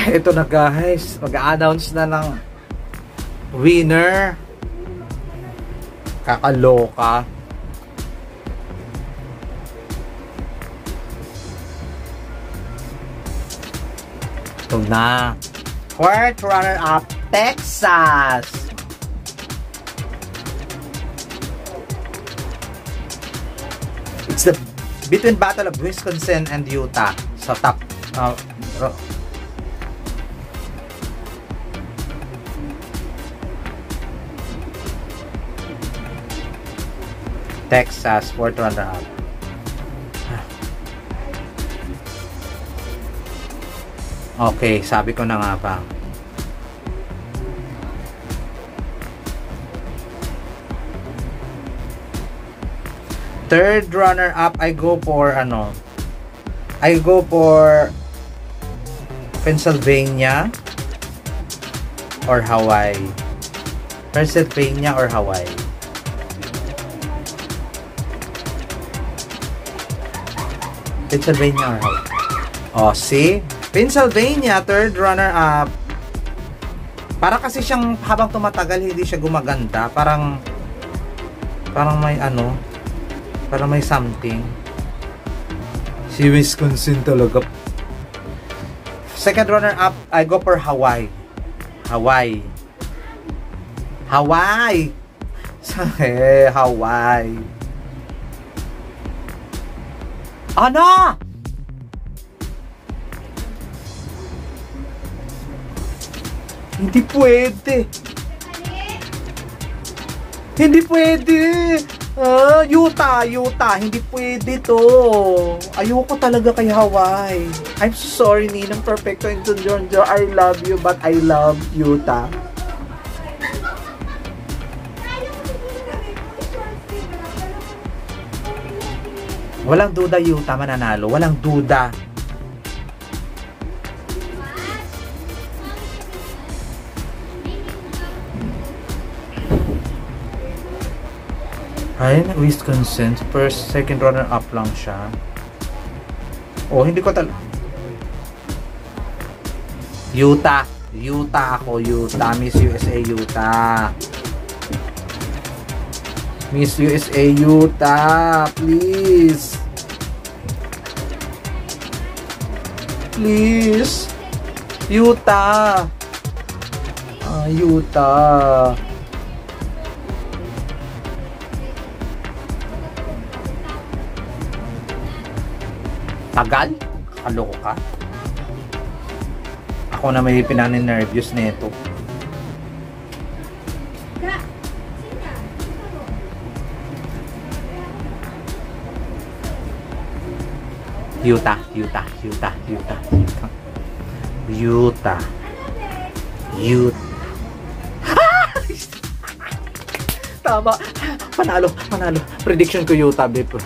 Ito na guys, mag-a-announce na ng winner. Kakaloka. Ito na. Fourth runner-up, Texas. It's the between battle of Wisconsin and Utah. So top Texas, fourth runner-up. Okay, sabi ko na nga pa. Third runner-up, I go for Pennsylvania or Hawaii. Pennsylvania or Hawaii. Pennsylvania or Hawaii. Oh, see? Pennsylvania, third runner-up. Para kasi siyang habang tumatagal hindi siya gumaganda. Parang may parang may something. Si Wisconsin talaga. Second runner-up, I go for Hawaii. Hawaii. Hawaii. Hawaii. Ano? Hindi pwede. Hindi pwede. Utah. Hindi pwede to. Ayoko talaga kay Hawaii. I'm so sorry, Ninang Perfecto and Jonjo. I love you, but I love Utah. Walang duda, Utah mananalo. Walang duda. Ay, Wisconsin. First, second runner-up lang siya. Oh, hindi ko Utah. Utah ako. Utah. Miss USA, Utah. Miss USA, Utah. Please. Please. Utah. Utah. Tagal? Kaloko ka? Ako na may pinanin-nervous nito. Utah. Tama. Panalo. Prediction ko Utah, babe.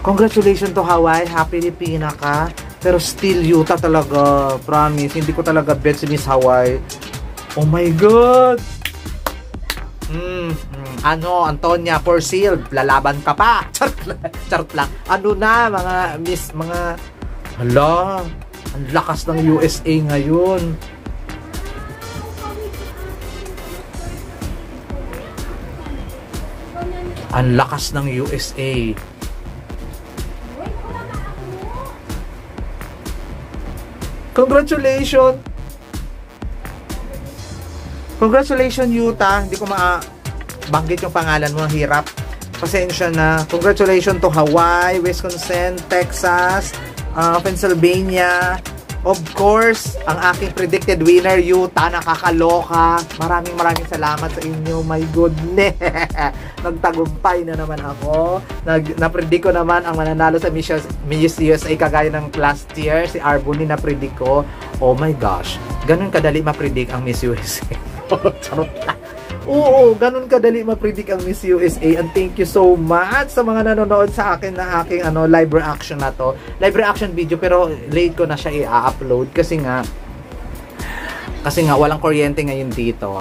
Congratulations to Hawaii. Happy Pilipina ka. Pero still Utah talaga. Promise. Hindi ko talaga bet si Miss Hawaii. Oh my God. Antonia for seal. Lalaban ka pa. Charot lang. Ano na mga hala. Ang lakas ng USA ngayon. Ang lakas ng USA. Congratulations! Congratulations, Utah. Hindi ko banggit yung pangalan mo. Hirap. Pasensya na. Congratulations to Hawaii, Wisconsin, Texas, Pennsylvania. Of course, ang aking predicted winner, Utah. Nakakaloka. Maraming salamat sa inyo. My goodness. Nagtagumpay na naman ako. Na-predict ko naman ang mananalo sa Miss USA kagaya ng last year. Si Arboni na-predict ko. Oh my gosh. Ganun kadali ma-predict ang Miss USA. Charot lang. Oo, ganun kadali ma-predict ang Miss USA. And thank you so much sa mga nanonood sa akin na aking live reaction na to. Live reaction video pero late ko na siya i-upload kasi nga walang kuryente ngayon dito.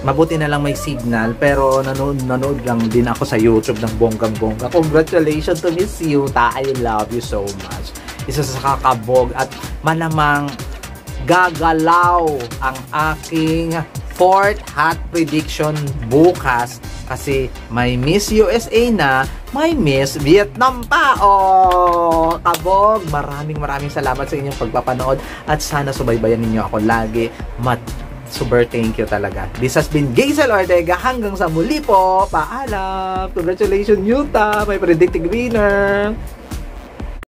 Mabuti na lang may signal pero nanood lang din ako sa YouTube ng bonggang-bongga. Congratulations to Miss Utah. I love you so much. isa sa kakabog at malamang gagalaw ang aking fourth hot prediction bukas kasi may Miss USA na, may Miss Vietnam pa. Oh, kabog, maraming salamat sa inyong pagpapanood at sana subaybayan ninyo ako lagi. Super thank you talaga. This has been Gazel Ortega. Hanggang sa muli po. Paalam. Congratulations, Yuta. May predicted winner.